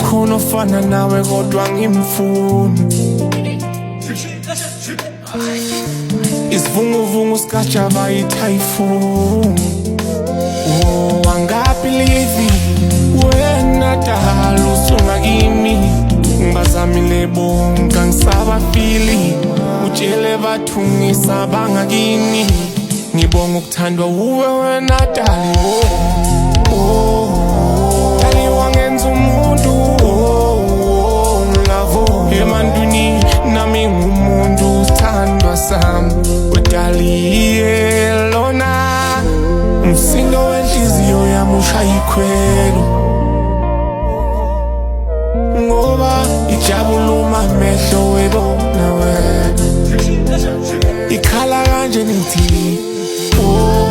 khona ofana nawe kodwa ngimfuni. Isivunguvungu sikajava i-typhoon. Oh, angabelieve wena dala usunga kimi. Ngibazamile bonke angisabafili. Utshele bathu ngisabanga kini. Ngibonga ukuthandwa uwe wena dali. Oh, dali wangenza umuntu. Lavo emantwini nami ngumuntu uthandwa sami. Udali lona umsindo wenhliziyo yami ushaya ikhwelo. Ngoba ijabuluma amehlo webona wena. Ikhala kanje nithi oh.